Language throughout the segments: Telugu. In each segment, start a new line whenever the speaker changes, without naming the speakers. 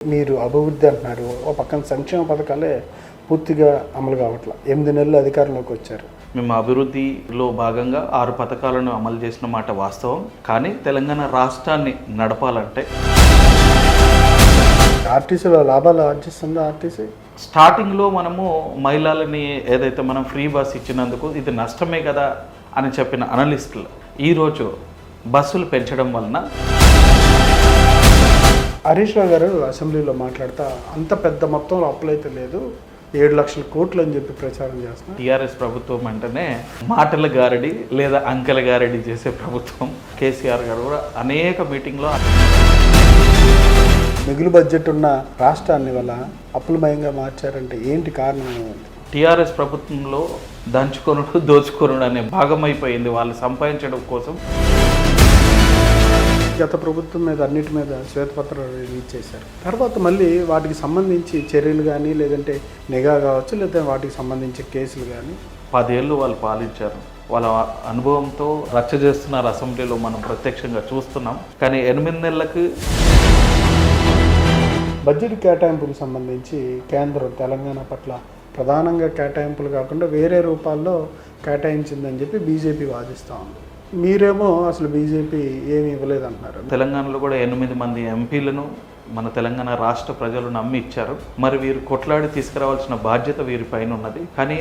మీరు అభివృద్ధి అంటున్నారు, ఓ పక్కన సంక్షేమ పథకాలే పూర్తిగా అమలు కావట్ల. 8 నెలలు అధికారంలోకి వచ్చారు.
మేము అభివృద్ధిలో భాగంగా 6 పథకాలను అమలు చేసిన మాట వాస్తవం. కానీ తెలంగాణ రాష్ట్రాన్ని నడపాలంటే
ఆర్టీసీలో లాభాలు ఆర్జిస్తుందా ఆర్టీసీ?
స్టార్టింగ్లో మనము మహిళలని ఏదైతే మనం ఫ్రీ బస్ ఇచ్చినందుకు ఇది నష్టమే కదా అని చెప్పిన అనలిస్టులు ఈరోజు బస్సులు పెంచడం వలన
హరీష్ రావు గారు అసెంబ్లీలో మాట్లాడుతూ అంత పెద్ద మొత్తంలో అప్పులైతే లేదు, 7 లక్షల కోట్లు అని చెప్పి ప్రచారం చేస్తున్నారు.
టీఆర్ఎస్ ప్రభుత్వం అంటేనే మాటల గారడి లేదా అంకెల గారడి చేసే ప్రభుత్వం. కేసీఆర్ గారు కూడా అనేక మీటింగ్లో
మిగులు బడ్జెట్ ఉన్న రాష్ట్రాన్ని వల్ల అప్పులమయంగా మార్చారంటే ఏంటి కారణం?
టీఆర్ఎస్ ప్రభుత్వంలో దంచుకొనుడు దోచుకొనుడు అనే భాగం అయిపోయింది వాళ్ళు సంపాదించడం కోసం.
గత ప్రభుత్వం మీద అన్నిటి మీద శ్వేతపత్రాలు రిలీజ్ చేశారు. తర్వాత మళ్ళీ వాటికి సంబంధించి చర్యలు కానీ, లేదంటే నిఘా కావచ్చు, లేదా వాటికి సంబంధించి కేసులు కానీ
10 ఏళ్ళు వాళ్ళు పాలించారు. వాళ్ళ అనుభవంతో రచ్చ చేస్తున్నారు అసెంబ్లీలో, మనం ప్రత్యక్షంగా చూస్తున్నాం. కానీ 8 నెలలకు
బడ్జెట్ కేటాయింపులకు సంబంధించి కేంద్రం తెలంగాణ పట్ల ప్రధానంగా కేటాయింపులు కాకుండా వేరే రూపాల్లో కేటాయించిందని చెప్పి బీజేపీ వాదిస్తూ ఉంది. మీరేమో అసలు బీజేపీ ఏమీ ఇవ్వలేదంటున్నారు.
తెలంగాణలో కూడా 8 మంది ఎంపీలను మన తెలంగాణ రాష్ట్ర ప్రజలు నమ్మి ఇచ్చారు. మరి వీరు కొట్లాడి తీసుకురావాల్సిన బాధ్యత వీరిపైన ఉన్నది. కానీ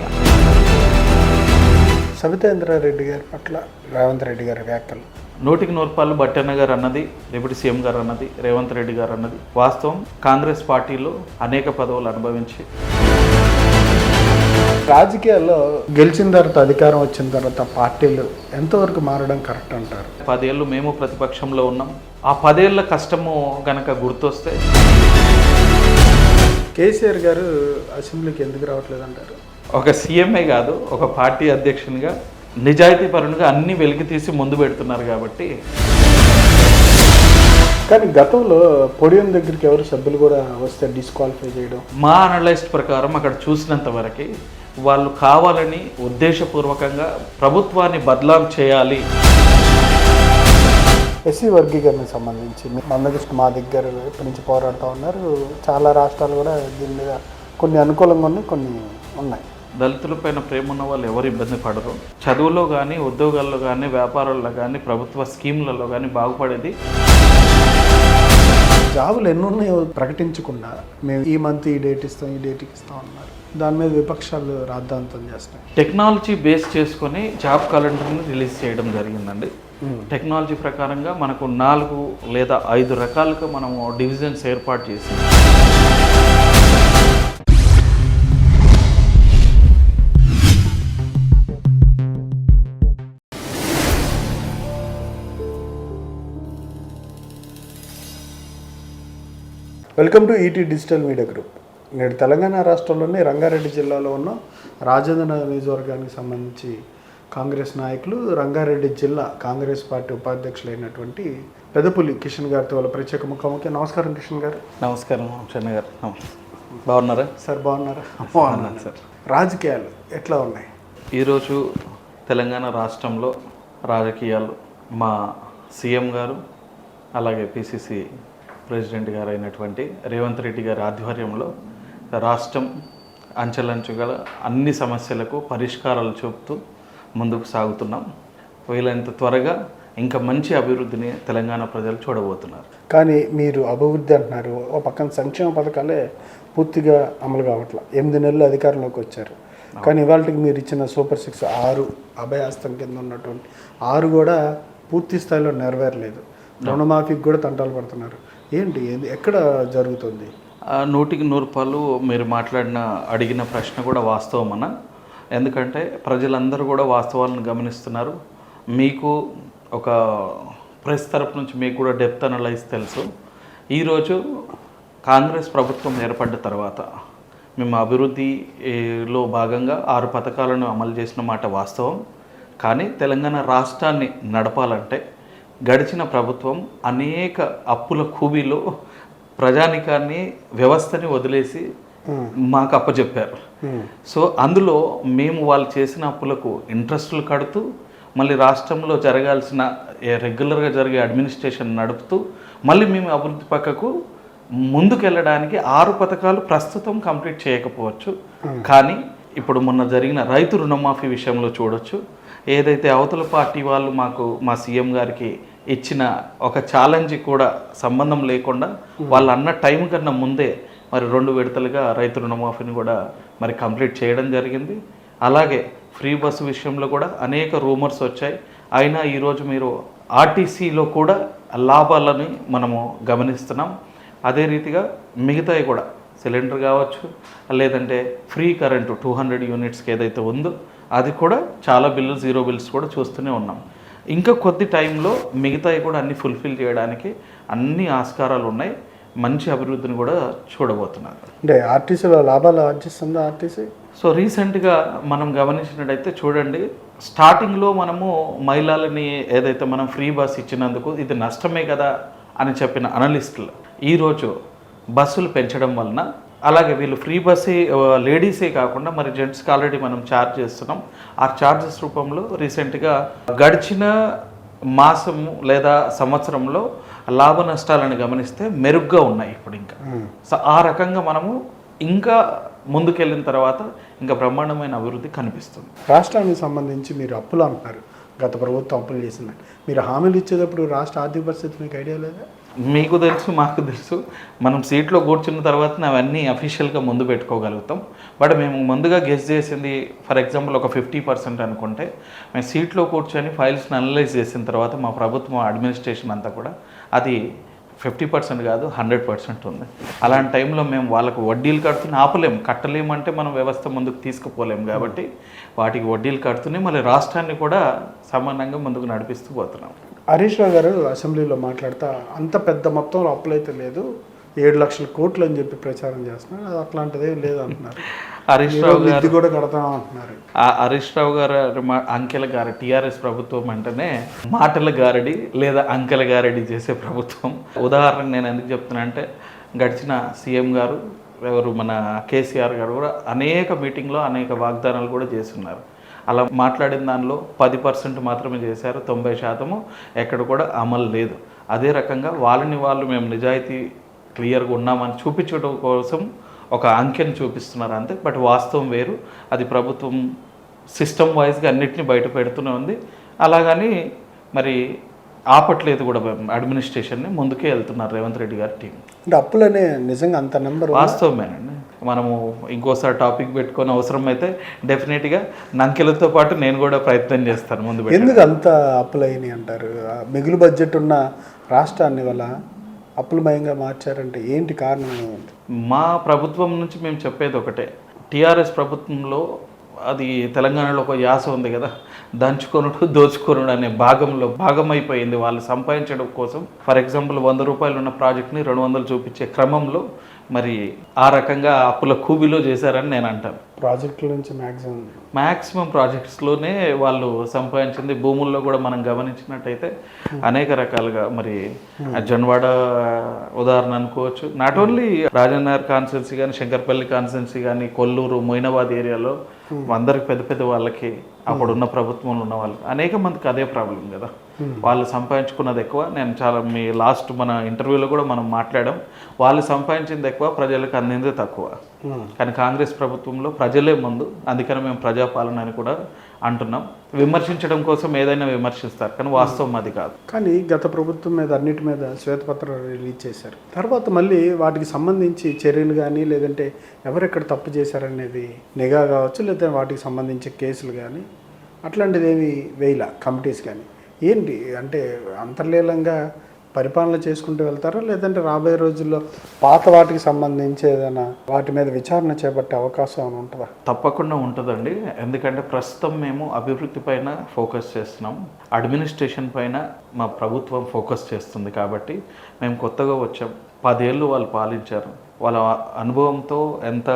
సబితేంద్రారెడ్డి గారి పట్ల రేవంత్ రెడ్డి గారి వ్యాఖ్యలు
100కి 100 రూపాయలు బట్టన్న గారు అన్నది, డిప్యూటీ సీఎం గారు అన్నది, రేవంత్ రెడ్డి గారు అన్నది వాస్తవం. కాంగ్రెస్ పార్టీలో అనేక పదవులు అనుభవించి
రాజకీయాల్లో గెలిచిన తర్వాత, అధికారం వచ్చిన తర్వాత పార్టీలు ఎంతవరకు మారడం కరెక్ట్ అంటారు?
10 ఏళ్ళు మేము ప్రతిపక్షంలో ఉన్నాం. ఆ 10 ఏళ్ల కష్టము కనుక గుర్తొస్తే
కేసీఆర్ గారు అసెంబ్లీకి ఎందుకు రావట్లేదు అంటారు?
ఒక సీఎంఏ కాదు, ఒక పార్టీ అధ్యక్షునిగా నిజాయితీపరునిగా అన్ని వెలికి తీసి ముందు పెడుతున్నారు. కాబట్టి
కానీ గతంలో పొడియం దగ్గరికి ఎవరు సభ్యులు కూడా వస్తే డిస్క్వాలిఫై చేయడం,
మా అనలైస్ట్ ప్రకారం అక్కడ చూసినంత వరకు వాళ్ళు కావాలని ఉద్దేశపూర్వకంగా ప్రభుత్వాన్ని బదలాం చేయాలి.
ఎస్సీ వర్గీకరణకు సంబంధించి మందకృష్ణ మా దగ్గర ఇప్పటి నుంచి పోరాడుతూ ఉన్నారు. చాలా రాష్ట్రాలు కూడా దీని మీద కొన్ని అనుకూలంగా ఉన్నాయి, కొన్ని ఉన్నాయి.
దళితులపైన ప్రేమ ఉన్న వాళ్ళు ఎవరు ఇబ్బంది పడరు. చదువులో కానీ, ఉద్యోగాల్లో కానీ, వ్యాపారాల్లో కానీ, ప్రభుత్వ స్కీములలో కానీ బాగుపడేది.
జాబులు ఎన్ని ఉన్నాయో ప్రకటించకుండా మేము ఈ మంత్ ఈ డేట్ ఇస్తాం, ఈ డేట్కి ఇస్తాం అన్నారు. దాని మీద విపక్షాలు రాద్ధాంతం చేస్తున్నాయి.
టెక్నాలజీ బేస్ చేసుకొని జాబ్ క్యాలెండర్ని రిలీజ్ చేయడం జరిగిందండి. టెక్నాలజీ ప్రకారంగా మనకు 4 లేదా 5 రకాలుగా మనము డివిజన్స్ ఏర్పాటు చేసి
welcome to ET digital media group. నేడు తెలంగాణ రాష్ట్రంలోని రంగారెడ్డి జిల్లాలో ఉన్న రాజేంద్ర నియోజకవర్గానికి సంబంధించి కాంగ్రెస్ నాయకులు, రంగారెడ్డి జిల్లా కాంగ్రెస్ పార్టీ ఉపాధ్యక్షులైనటువంటి పెదపులి కిషన్ గారితో వాళ్ళ ప్రత్యేక ముఖాముఖి. నమస్కారం కిషన్ గారు.
నమస్కారం చెన్న గారు. బాగున్నారా
సార్? బాగున్నారా?
బాగున్నాను సార్.
రాజకీయాలు ఎట్లా ఉన్నాయి
ఈరోజు తెలంగాణ రాష్ట్రంలో? రాజకీయాలు మా సీఎం గారు, అలాగే పిసిసి ప్రెసిడెంట్ గారు అయినటువంటి రేవంత్ రెడ్డి గారి ఆధ్వర్యంలో రాష్ట్రం అంచెలంచుగా అన్ని సమస్యలకు పరిష్కారాలు చూపుతూ ముందుకు సాగుతున్నాం. వీలైనంత త్వరగా ఇంకా మంచి అభివృద్ధిని తెలంగాణ ప్రజలు చూడబోతున్నారు.
కానీ మీరు అభివృద్ధి అంటున్నారు, ఓ పక్కన సంక్షేమ పథకాలే పూర్తిగా అమలు కావట్ల. 8 నెలలు అధికారంలోకి వచ్చారు. కానీ ఇవాళకి మీరు ఇచ్చిన సూపర్ 6 6 అభయాస్తం కింద ఉన్నటువంటి 6 కూడా పూర్తి స్థాయిలో నెరవేరలేదు. రుణమాఫీకి కూడా తంటాలు పడుతున్నారు. ఏంటి, ఎక్కడ జరుగుతుంది?
100కి 100 రూపాయలు మీరు అడిగిన ప్రశ్న కూడా వాస్తవం అన్న. ఎందుకంటే ప్రజలందరూ కూడా వాస్తవాలను గమనిస్తున్నారు. మీకు ఒక ప్రెస్ తరపు నుంచి మీకు కూడా డెప్త్ అనలైజ్ తెలుసు. ఈరోజు కాంగ్రెస్ ప్రభుత్వం ఏర్పడ్డ తర్వాత మేము అభివృద్ధిలో భాగంగా 6 పథకాలను అమలు చేసిన మాట వాస్తవం. కానీ తెలంగాణ రాష్ట్రాన్ని నడపాలంటే గడిచిన ప్రభుత్వం అనేక అప్పుల కూబీలో ప్రజానికాన్ని, వ్యవస్థని వదిలేసి మాకు అప్పచెప్పారు. సో అందులో మేము వాళ్ళు చేసిన అప్పులకు ఇంట్రెస్టులు కడుతూ, మళ్ళీ రాష్ట్రంలో జరగాల్సిన రెగ్యులర్గా జరిగే అడ్మినిస్ట్రేషన్ నడుపుతూ, మళ్ళీ మేము అభివృద్ధి పక్కకు ముందుకెళ్ళడానికి 6 పథకాలు ప్రస్తుతం కంప్లీట్ చేయకపోవచ్చు, కానీ ఇప్పుడు మొన్న జరిగిన రైతు రుణమాఫీ విషయంలో చూడొచ్చు. ఏదైతే అవతల పార్టీ వాళ్ళు మాకు మా సీఎం గారికి ఇచ్చిన ఒక ఛాలెంజ్ కూడా సంబంధం లేకుండా వాళ్ళు అన్న టైం కన్నా ముందే మరి 2 విడతలుగా రైతు రుణమాఫీని కూడా మరి కంప్లీట్ చేయడం జరిగింది. అలాగే ఫ్రీ బస్సు విషయంలో కూడా అనేక రూమర్స్ వచ్చాయి. అయినా ఈరోజు మీరు ఆర్టీసీలో కూడా లాభాలని మనము గమనిస్తున్నాం. అదే రీతిగా మిగతాయి కూడా సిలిండర్ కావచ్చు, లేదంటే ఫ్రీ కరెంటు 200 యూనిట్స్కి ఏదైతే ఉందో అది కూడా చాలా బిల్లు, జీరో బిల్స్ కూడా చూస్తూనే ఉన్నాం. ఇంకా కొద్ది టైంలో మిగతాయి కూడా అన్ని ఫుల్ఫిల్ చేయడానికి అన్ని ఆస్కారాలు ఉన్నాయి. మంచి అభివృద్ధిని కూడా చూడబోతున్నారు.
అంటే ఆర్టీసీలో లాభాలు ఆర్జిస్తుందా ఆర్టీసీ?
సో రీసెంట్గా మనం గమనించినట్టయితే చూడండి, స్టార్టింగ్లో మనము మహిళలని ఏదైతే మనం ఫ్రీ బస్ ఇచ్చినందుకు ఇది నష్టమే కదా అని చెప్పిన అనలిస్టులు ఈరోజు బస్సులు పెంచడం వలన, అలాగే వీళ్ళు ఫ్రీ బస్సే లేడీసే కాకుండా మరి జెంట్స్కి ఆల్రెడీ మనం ఛార్జ్ చేస్తున్నాం. ఆ ఛార్జెస్ రూపంలో రీసెంట్గా గడిచిన మాసము లేదా సంవత్సరంలో లాభ నష్టాలను గమనిస్తే మెరుగ్గా ఉన్నాయి ఇప్పుడు. ఇంకా సో ఆ రకంగా మనము ఇంకా ముందుకెళ్ళిన తర్వాత ఇంకా బ్రహ్మాండమైన అభివృద్ధి కనిపిస్తుంది.
రాష్ట్రానికి సంబంధించి మీరు అప్పులు అంటున్నారు, గత ప్రభుత్వం అప్పులు చేసింది. మీరు హామీలు ఇచ్చేటప్పుడు రాష్ట్ర ఆర్థిక పరిస్థితి మీకు ఐడియా లేదా?
మీకు తెలుసు, మాకు తెలుసు. మనం సీట్లో కూర్చున్న తర్వాత అవన్నీ అఫీషియల్గా ముందు పెట్టుకోగలుగుతాం. బట్ మేము ముందుగా గెస్ చేసింది ఫర్ ఎగ్జాంపుల్ ఒక 50% అనుకుంటే, మేము సీట్లో కూర్చొని ఫైల్స్ని అనలైజ్ చేసిన తర్వాత మా ప్రభుత్వం అడ్మినిస్ట్రేషన్ అంతా కూడా అది 50% కాదు 100% ఉంది. అలాంటి టైంలో మేము వాళ్ళకు వడ్డీలు కడుతూనే ఆపలేము, కట్టలేమంటే మనం వ్యవస్థ ముందుకు తీసుకుపోలేము. కాబట్టి వాటికి వడ్డీలు కడుతూనే మళ్ళీ రాష్ట్రాన్ని కూడా సమానంగా ముందుకు నడిపిస్తూ పోతున్నాం.
హరీష్ రావు గారు అసెంబ్లీలో మాట్లాడుతూ అంత పెద్ద మొత్తంలో అప్పులైతే లేదు, 7 లక్షల కోట్లు అని చెప్పి ప్రచారం చేస్తున్నారు. అది అట్లాంటిదే లేదు అంటున్నారు.
హరీష్ రావు గారు
ఇది కూడా కడతాం అంటున్నారు.
హరీష్ రావు గారు అంకెల గారు టీఆర్ఎస్ ప్రభుత్వం అంటేనే మాటల గారడి లేదా అంకెల గారడి చేసే ప్రభుత్వం. ఉదాహరణకు నేను ఎందుకు చెప్తున్నా అంటే, గడిచిన సీఎం గారు ఎవరు మన కేసీఆర్ గారు కూడా అనేక మీటింగ్లో అనేక వాగ్దానాలు కూడా చేస్తున్నారు. అలా మాట్లాడిన దానిలో 10% మాత్రమే చేశారు, 90% ఎక్కడ కూడా అమలు లేదు. అదే రకంగా వాళ్ళు మేము నిజాయితీ క్లియర్గా ఉన్నామని చూపించడం కోసం ఒక అంకెను చూపిస్తున్నారు అంతే. బట్ వాస్తవం వేరు. అది ప్రభుత్వం సిస్టమ్ వైజ్గా అన్నిటిని బయట పెడుతూనే ఉంది. అలాగని మరి ఆపట్లేదు కూడా, అడ్మినిస్ట్రేషన్ని ముందుకే వెళ్తున్నారు రేవంత్ రెడ్డి గారి టీం.
అంటే అప్పులనే నిజంగా అంత నెంబర్
వాస్తవమేనండి. మనము ఇంకోసారి టాపిక్ పెట్టుకొని అవసరం అయితే డెఫినెట్గా నంకెలతో పాటు నేను కూడా ప్రయత్నం చేస్తాను ముందు.
ఎందుకు అంత అప్పులైనవి అంటారు? మిగులు బడ్జెట్ ఉన్న రాష్ట్రాన్ని వల్ల అప్పులమయంగా మార్చారంటే ఏంటి కారణం?
మా ప్రభుత్వం నుంచి మేము చెప్పేది ఒకటే, టీఆర్ఎస్ ప్రభుత్వంలో అది తెలంగాణలో ఒక యాస ఉంది కదా, దంచుకొనుడు దోచుకొనుడు అనే భాగమైపోయింది. వాళ్ళు సంపాదించడం కోసం ఫర్ ఎగ్జాంపుల్ 100 రూపాయలు ఉన్న ప్రాజెక్ట్ని 200 చూపించే క్రమంలో మరి ఆ రకంగా అప్పుల కూబిలో చేశారని నేను అంటాను.
ప్రాజెక్టుల నుంచి
మ్యాక్సిమం ప్రాజెక్ట్స్లోనే వాళ్ళు సంపాదించింది. భూముల్లో కూడా మనం గమనించినట్టయితే అనేక రకాలుగా మరి జన్వాడ ఉదాహరణ అనుకోవచ్చు. నాట్ ఓన్లీ రాజనగర్ కాన్స్టిట్యున్సీ కానీ, శంకర్పల్లి కాన్స్టిట్యున్సీ కానీ, కొల్లూరు, మొయినాబాద్ ఏరియాలో అందరికి పెద్ద వాళ్ళకి అప్పుడున్న ప్రభుత్వంలో ఉన్న వాళ్ళకి అనేక మందికి అదే ప్రాబ్లం కదా. వాళ్ళు సంపాదించుకున్నది ఎక్కువ. నేను చాలా మీ లాస్ట్ మన ఇంటర్వ్యూలో కూడా మనం మాట్లాడాం, వాళ్ళు సంపాదించింది ఎక్కువ, ప్రజలకు అందింది తక్కువ. కానీ కాంగ్రెస్ ప్రభుత్వంలో ప్రజలే ముందు, అందుకని మేము ప్రజాపాలన అని కూడా అంటున్నాం. విమర్శించడం కోసం ఏదైనా విమర్శిస్తారు, కానీ వాస్తవం అది కాదు.
కానీ గత ప్రభుత్వం మీద అన్నిటి మీద శ్వేతపత్రాలు రిలీజ్ చేశారు. తర్వాత మళ్ళీ వాటికి సంబంధించి చర్యలు కానీ, లేదంటే ఎవరెక్కడ తప్పు చేశారనేది నిఘా కావచ్చు, లేదా వాటికి సంబంధించి కేసులు కానీ అట్లాంటిది ఏమి వేయాల కమిటీస్ కానీ. ఏంటి అంటే అంతర్లీనంగా పరిపాలన చేసుకుంటూ వెళ్తారా, లేదంటే రాబోయే రోజుల్లో పాత వాటికి సంబంధించి ఏదైనా వాటి మీద విచారణ చేపట్టే అవకాశం ఏమైనా ఉంటుందా?
తప్పకుండా ఉంటుందండి. ఎందుకంటే ప్రస్తుతం మేము అభివృద్ధి పైన ఫోకస్ చేస్తున్నాం, అడ్మినిస్ట్రేషన్ పైన మా ప్రభుత్వం ఫోకస్ చేస్తుంది. కాబట్టి మేము కొత్తగా వచ్చాం. 10 ఏళ్ళు వాళ్ళు పాలించారు. వాళ్ళ అనుభవంతో ఎంత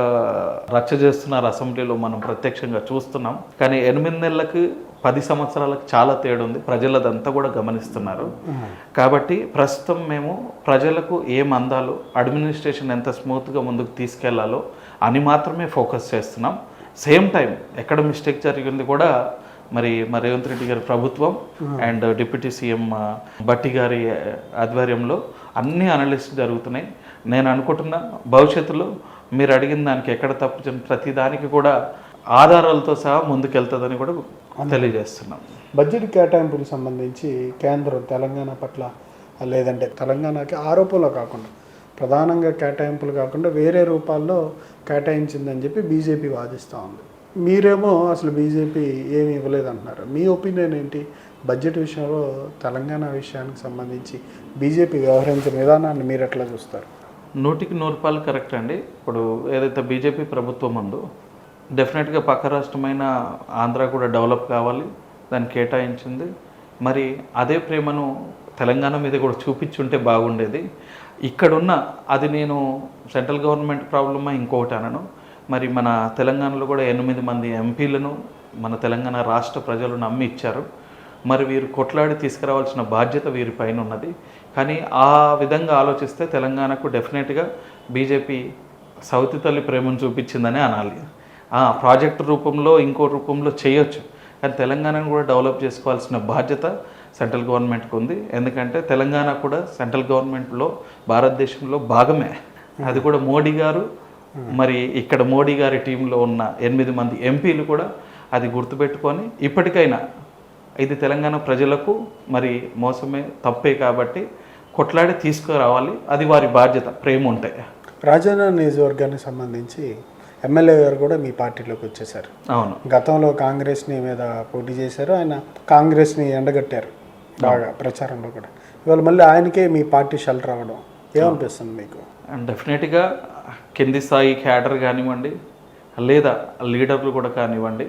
రచ్చ చేస్తున్నారు అసెంబ్లీలో మనం ప్రత్యక్షంగా చూస్తున్నాం. కానీ 8 నెలలకు 10 సంవత్సరాలకు చాలా తేడా ఉంది. ప్రజలదంతా కూడా గమనిస్తున్నారు. కాబట్టి ప్రస్తుతం మేము ప్రజలకు ఏం అందాలో, అడ్మినిస్ట్రేషన్ ఎంత స్మూత్గా ముందుకు తీసుకెళ్లాలో అని మాత్రమే ఫోకస్ చేస్తున్నాం. సేమ్ టైం ఎక్కడ మిస్టేక్ జరిగింది కూడా మరి రేవంత్ రెడ్డి గారి ప్రభుత్వం అండ్ డిప్యూటీ సీఎం భట్టి గారి ఆధ్వర్యంలో అన్ని అనలిస్ట్ జరుగుతున్నాయి. నేను అనుకుంటున్నా భవిష్యత్తులో మీరు అడిగిన దానికి ఎక్కడ తప్పు ప్రతి దానికి కూడా ఆధారాలతో సహా ముందుకెళ్తుందని కూడా తెలియజేస్తున్నాం.
బడ్జెట్ కేటాయింపులకు సంబంధించి కేంద్రం తెలంగాణ పట్ల లేదంటే తెలంగాణకి ఆరోపణలు కాకుండా ప్రధానంగా కేటాయింపులు కాకుండా వేరే రూపాల్లో కేటాయించిందని చెప్పి బీజేపీ వాదిస్తూ ఉంది. మీరేమో అసలు బీజేపీ ఏమి ఇవ్వలేదంటున్నారు. మీ ఒపీనియన్ ఏంటి? బడ్జెట్ విషయంలో తెలంగాణ విషయానికి సంబంధించి బీజేపీ వ్యవహరించిన విధానాన్ని మీరు ఎట్లా చూస్తారు?
100% కరెక్ట్ అండి. ఇప్పుడు ఏదైతే బీజేపీ ప్రభుత్వం ఉందో డెఫినెట్గా పక్క రాష్ట్రమైన ఆంధ్ర కూడా డెవలప్ కావాలి, దాన్ని కేటాయించింది. మరి అదే ప్రేమను తెలంగాణ మీద కూడా చూపించుంటే బాగుండేది. ఇక్కడున్న అది నేను సెంట్రల్ గవర్నమెంట్ ప్రాబ్లమా ఇంకొకటి అనను. మరి మన తెలంగాణలో కూడా 8 మంది ఎంపీలను మన తెలంగాణ రాష్ట్ర ప్రజలు నమ్మి ఇచ్చారు. మరి వీరు కొట్లాడి తీసుకురావాల్సిన బాధ్యత వీరి పైన ఉన్నది. కానీ ఆ విధంగా ఆలోచిస్తే తెలంగాణకు డెఫినెట్గా బీజేపీ సౌతి తల్లి ప్రేమను చూపించిందని అనాలి. ప్రాజెక్టు రూపంలో ఇంకో రూపంలో చేయొచ్చు, కానీ తెలంగాణను కూడా డెవలప్ చేసుకోవాల్సిన బాధ్యత సెంట్రల్ గవర్నమెంట్కి ఉంది. ఎందుకంటే తెలంగాణ కూడా సెంట్రల్ గవర్నమెంట్లో భారతదేశంలో భాగమే. అది కూడా మోడీ గారు, మరి ఇక్కడ మోడీ గారి టీంలో ఉన్న 8 మంది ఎంపీలు కూడా అది గుర్తుపెట్టుకొని ఇప్పటికైనా ఇది తెలంగాణ ప్రజలకు మరి మోసమే తప్పే కాబట్టి కొట్లాడి తీసుకురావాలి. అది వారి బాధ్యత, ప్రేమ ఉంటే.
రాజన్న నియోజకవర్గానికి సంబంధించి ఎమ్మెల్యే గారు కూడా మీ పార్టీలోకి వచ్చేసారు.
అవును,
గతంలో కాంగ్రెస్ని మీద పోటీ చేశారు, ఆయన కాంగ్రెస్ని ఎండగట్టారు బాగా ప్రచారంలో కూడా. ఇవాళ మళ్ళీ ఆయనకే మీ పార్టీ షెల్టర్ అవ్వడం ఏమనిపిస్తుంది మీకు?
అండ్ డెఫినెట్గా కింది స్థాయి క్యాడర్ కానివ్వండి, లేదా లీడర్లు కూడా కానివ్వండి,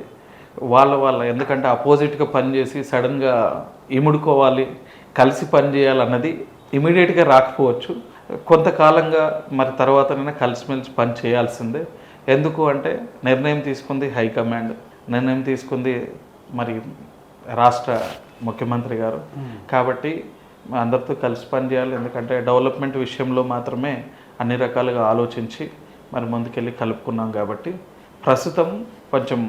వాళ్ళ ఎందుకంటే అపోజిట్గా పనిచేసి సడన్గా ఇముడుకోవాలి, కలిసి పనిచేయాలన్నది ఇమీడియట్గా రాకపోవచ్చు. కొంతకాలంగా మరి తర్వాతనైనా కలిసిమెలిసి పని చేయాల్సిందే. ఎందుకు అంటే నిర్ణయం తీసుకుంది హైకమాండ్, నిర్ణయం తీసుకుంది మరి రాష్ట్ర ముఖ్యమంత్రి గారు. కాబట్టి అందరితో కలిసి పనిచేయాలి. ఎందుకంటే డెవలప్మెంట్ విషయంలో మాత్రమే అన్ని రకాలుగా ఆలోచించి మరి ముందుకెళ్ళి కలుపుకున్నాం. కాబట్టి ప్రస్తుతం కొంచెం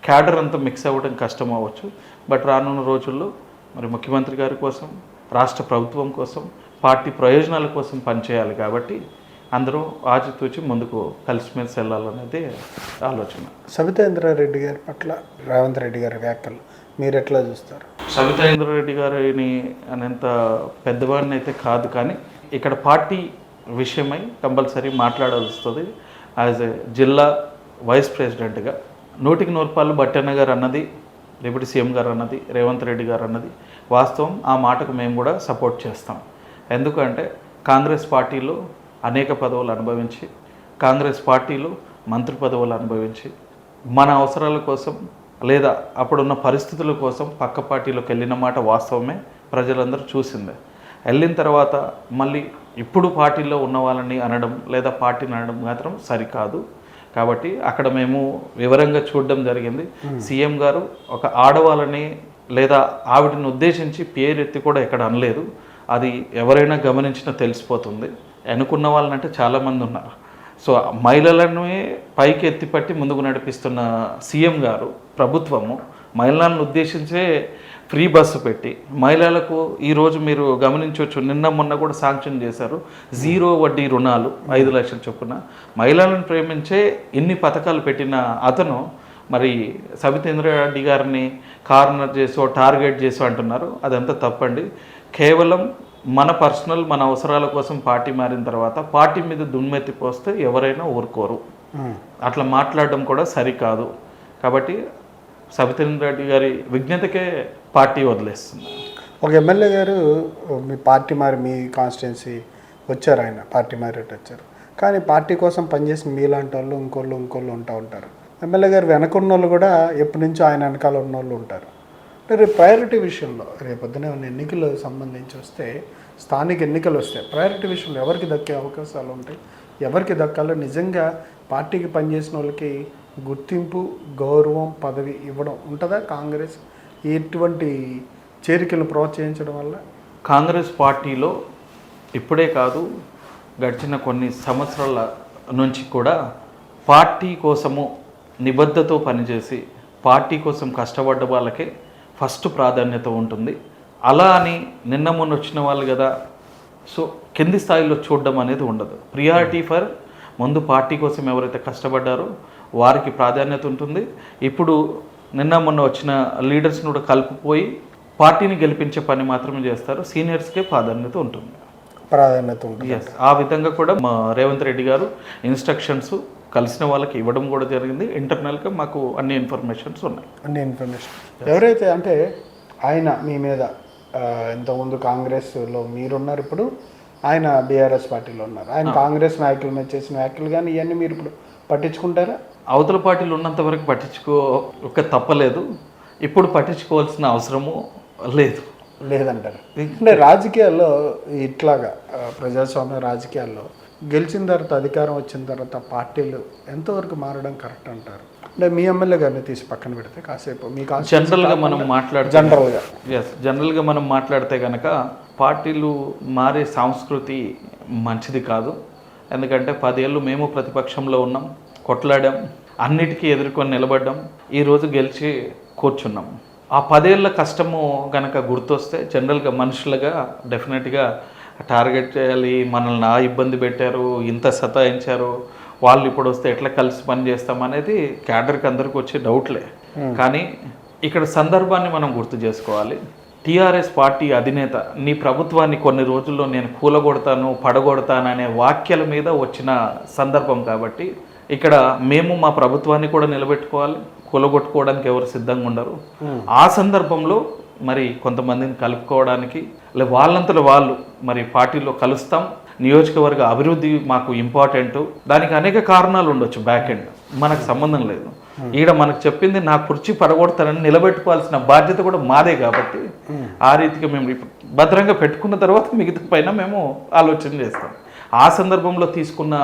క్యాడర్ అంతా మిక్స్ అవ్వడం కష్టం అవ్వచ్చు. బట్ రానున్న రోజుల్లో మరి ముఖ్యమంత్రి గారి కోసం, రాష్ట్ర ప్రభుత్వం కోసం, పార్టీ ప్రయోజనాల కోసం పనిచేయాలి. కాబట్టి అందరూ ఆచితూచి ముందుకు కలిసిమెలిసి వెళ్ళాలనేది ఆలోచన.
సబితా ఇంద్రారెడ్డి గారి పట్ల రేవంత్ రెడ్డి గారి వ్యాఖ్యలు మీరు ఎట్లా చూస్తారు?
సబితా ఇంద్రారెడ్డి గారిని అనేంత పెద్దవాడిని అయితే కాదు, కానీ ఇక్కడ పార్టీ విషయమై కంపల్సరీ మాట్లాడాల్సి వస్తుంది. యాజ్ ఏ జిల్లా వైస్ ప్రెసిడెంట్గా 100% బట్టన్న గారు అన్నది, డిప్యూటీ సీఎం గారు అన్నది, రేవంత్ రెడ్డి గారు అన్నది వాస్తవం. ఆ మాటకు మేము కూడా సపోర్ట్ చేస్తాం. ఎందుకంటే కాంగ్రెస్ పార్టీలో అనేక పదవులు అనుభవించి, కాంగ్రెస్ పార్టీలో మంత్రి పదవులు అనుభవించి, మన అవసరాల కోసం లేదా అప్పుడున్న పరిస్థితుల కోసం పక్క పార్టీలోకి వెళ్ళిన మాట వాస్తవమే, ప్రజలందరూ చూసిందే. వెళ్ళిన తర్వాత మళ్ళీ ఇప్పుడు పార్టీలో ఉన్న వాళ్ళని అనడం లేదా పార్టీని అనడం మాత్రం సరికాదు. కాబట్టి అక్కడ మేము వివరంగా చూడడం జరిగింది. సీఎం గారు ఒక ఆడవాళ్ళని లేదా ఆవిడని ఉద్దేశించి పేరెత్తి కూడా ఎక్కడ అనలేదు. అది ఎవరైనా గమనించినా తెలిసిపోతుంది. అనుకున్న వాళ్ళనంటే చాలామంది ఉన్నారు. సో మహిళలను పైకి ఎత్తిపట్టి ముందుకు నడిపిస్తున్న సీఎం గారు, ప్రభుత్వము మహిళలను ఉద్దేశించే ఫ్రీ బస్సు పెట్టి మహిళలకు ఈరోజు మీరు గమనించవచ్చు, నిన్న మొన్న కూడా శాంక్షన్ చేశారు 0 వడ్డీ రుణాలు 5 లక్షల చొప్పున. మహిళలను ప్రేమించే ఇన్ని పథకాలు పెట్టిన అతను మరి సబితా ఇంద్రారెడ్డి గారిని కార్నర్ చేసో టార్గెట్ చేసో అంటున్నారు. అదంతా తప్పండి. కేవలం మన పర్సనల్ మన అవసరాల కోసం పార్టీ మారిన తర్వాత పార్టీ మీద దుమ్మెత్తి పోస్తే ఎవరైనా ఊరుకోరు. అట్లా మాట్లాడడం కూడా సరికాదు. కాబట్టి సబితా ఇంద్రారెడ్డి గారి విజ్ఞతకే పార్టీ వదిలేస్తుంది.
ఒక ఎమ్మెల్యే గారు మీ పార్టీ మారి మీ కాన్స్టిట్యున్సీ వచ్చారు, ఆయన పార్టీ మారేట్టు వచ్చారు. కానీ పార్టీ కోసం పనిచేసిన మీలాంటి వాళ్ళు ఇంకోళ్ళు ఉంటూ ఉంటారు. ఎమ్మెల్యే గారు వెనకున్న వాళ్ళు కూడా ఎప్పటి నుంచో ఆయన వెనకాల ఉన్న వాళ్ళు ఉంటారు. రేపు ప్రయారిటీ విషయంలో రేపొద్దునే ఉన్న ఎన్నికలకు సంబంధించి వస్తే, స్థానిక ఎన్నికలు వస్తే ప్రయారిటీ విషయంలో ఎవరికి దక్కే అవకాశాలు ఉంటాయి? ఎవరికి దక్కాలో నిజంగా పార్టీకి పనిచేసిన వాళ్ళకి గుర్తింపు, గౌరవం, పదవి ఇవ్వడం ఉంటుందా? కాంగ్రెస్ ఎటువంటి చేరికలను ప్రోత్సహించడం వల్ల
కాంగ్రెస్ పార్టీలో ఇప్పుడే కాదు, గడిచిన కొన్ని సంవత్సరాల నుంచి కూడా పార్టీ కోసము నిబద్ధతతో పనిచేసి పార్టీ కోసం కష్టపడ్డ వాళ్ళకే ఫస్ట్ ప్రాధాన్యత ఉంటుంది. అలా అని నిన్న మొన్న వచ్చిన వాళ్ళు కదా సో కింది స్థాయిలో చూడడం అనేది ఉండదు. ప్రియారిటీ ఫర్ ముందు పార్టీ కోసం ఎవరైతే కష్టపడ్డారో వారికి ప్రాధాన్యత ఉంటుంది. ఇప్పుడు నిన్న మొన్న వచ్చిన లీడర్స్ని కూడా కలుపుపోయి పార్టీని గెలిపించే పని మాత్రమే చేస్తారు. సీనియర్స్కే ప్రాధాన్యత ఉంటుంది.
ఉంటుంది.
ఆ విధంగా కూడా మా రేవంత్ రెడ్డి గారు ఇన్స్ట్రక్షన్స్ కలిసిన వాళ్ళకి ఇవ్వడం కూడా జరిగింది. ఇంటర్నల్గా మాకు అన్ని ఇన్ఫర్మేషన్స్ ఉన్నాయి.
ఎవరైతే అంటే ఆయన మీ మీద ఇంతకుముందు కాంగ్రెస్లో మీరున్నారు, ఇప్పుడు ఆయన బీఆర్ఎస్ పార్టీలో ఉన్నారు. ఆయన కాంగ్రెస్ నాయకుల మీద చేసిన వ్యాఖ్యలు కానీ ఇవన్నీ మీరు ఇప్పుడు పట్టించుకుంటారా?
అవతల పార్టీలు ఉన్నంత వరకు పట్టించుకోక తప్పలేదు. ఇప్పుడు పట్టించుకోవాల్సిన అవసరము
లేదంటారు. అంటే రాజకీయాల్లో ఇట్లాగా ప్రజాస్వామ్య రాజకీయాల్లో గెలిచిన తర్వాత అధికారం వచ్చిన తర్వాత పార్టీలు ఎంతవరకు మారడం కరెక్ట్ అంటారు? అంటే మీ ఎమ్మెల్యే గారిని తీసి పక్కన పెడితే కాసేపు మీకు
జనరల్గా మనం మాట్లాడితే కనుక పార్టీలు మారే సంస్కృతి మంచిది కాదు. ఎందుకంటే 10 ఏళ్ళు మేము ప్రతిపక్షంలో ఉన్నాం, కొట్లాడాం, అన్నిటికీ ఎదుర్కొని నిలబడ్డాం, ఈరోజు గెలిచి కూర్చున్నాం. ఆ 10 ఏళ్ళ కష్టము కనుక గుర్తొస్తే జనరల్గా మనుషులుగా డెఫినెట్గా టార్గెట్ చేయాలి. మనల్ని ఇబ్బంది పెట్టారు, ఇంత సతాయించారు, వాళ్ళు ఇప్పుడు వస్తే ఎట్లా కలిసి పని చేస్తాం అనేది క్యాడర్కి అందరికి వచ్చే డౌట్లే. కానీ ఇక్కడ సందర్భాన్ని మనం గుర్తు చేసుకోవాలి. టీఆర్ఎస్ పార్టీ అధినేత నీ ప్రభుత్వాన్ని కొన్ని రోజుల్లో నేను కూలగొడతాను, పడగొడతాను అనే వాక్యాల మీద వచ్చిన సందర్భం కాబట్టి ఇక్కడ మేము మా ప్రభుత్వాన్ని కూడా నిలబెట్టుకోవాలి. కూలగొట్టుకోవడానికి ఎవరు సిద్ధంగా ఉండరు. ఆ సందర్భంలో మరి కొంతమందిని కలుపుకోవడానికి వాళ్ళంతలో వాళ్ళు మరి పార్టీలో కలుస్తాం, నియోజకవర్గ అభివృద్ధి మాకు ఇంపార్టెంట్, దానికి అనేక కారణాలు ఉండొచ్చు, బ్యాక్ ఎండ్ మనకు సంబంధం లేదు. ఈడ మనకు చెప్పింది నా కుర్చీ పడగొడతానని నిలబెట్టుకోవాల్సిన బాధ్యత కూడా మాదే కాబట్టి ఆ రీతిగా మేము భద్రంగా పెట్టుకున్న తర్వాత మిగతా పైన మేము ఆలోచన చేస్తాం. ఆ సందర్భంలో తీసుకున్న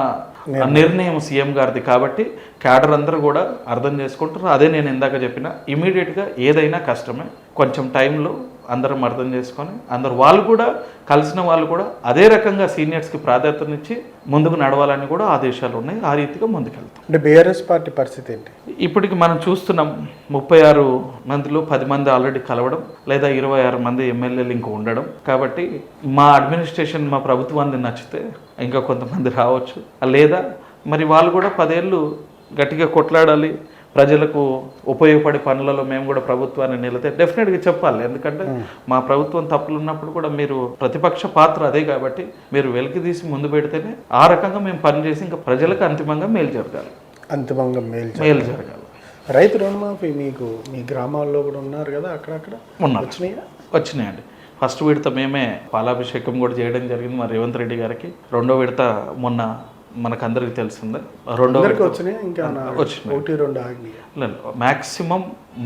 నిర్ణయం సీఎం గారిది కాబట్టి క్యాడర్ అందరూ కూడా అర్థం చేసుకుంటారు. అదే నేను ఇందాక చెప్పిన ఇమీడియట్గా ఏదైనా కష్టమే, కొంచెం టైంలో అందరం అర్థం చేసుకొని అందరు వాళ్ళు కూడా కలిసిన వాళ్ళు కూడా అదే రకంగా సీనియర్స్కి ప్రాధాన్యతనిచ్చి ముందుకు నడవాలని కూడా ఆదేశాలు ఉన్నాయి. ఆ రీతిగా ముందుకెళ్తాం.
అంటే బీఆర్ఎస్ పార్టీ పరిస్థితి ఏంటి?
ఇప్పటికి మనం చూస్తున్నాం 36 మందిలో 10 మంది ఆల్రెడీ కలవడం, లేదా 26 మంది ఎమ్మెల్యేలు ఇంకా ఉండడం. కాబట్టి మా అడ్మినిస్ట్రేషన్ మా ప్రభుత్వాన్ని నచ్చితే ఇంకా కొంతమంది రావచ్చు, లేదా మరి వాళ్ళు కూడా 10 ఏళ్ళు గట్టిగా కొట్లాడాలి, ప్రజలకు ఉపయోగపడే పనులలో మేము కూడా ప్రభుత్వాన్ని నిలితే డెఫినెట్గా చెప్పాలి. ఎందుకంటే మా ప్రభుత్వం తప్పులు ఉన్నప్పుడు కూడా మీరు ప్రతిపక్ష పాత్ర అదే కాబట్టి మీరు వెలికి తీసి ముందు పెడితేనే ఆ రకంగా మేము పనిచేసి ఇంకా ప్రజలకు అంతిమంగా మేలు జరగాలి. మేలు జరగాలి.
రైతు రుణమాఫీ మీకు మీ గ్రామాల్లో కూడా ఉన్నారు కదా, అక్కడక్కడ
వచ్చినాయండి. ఫస్ట్ విడత మేమే పాలాభిషేకం కూడా చేయడం జరిగింది మా రేవంత్ రెడ్డి గారికి. రెండో విడత మొన్న మనకందరికి తెలిసిందే. రెండో మ్యాక్సిమం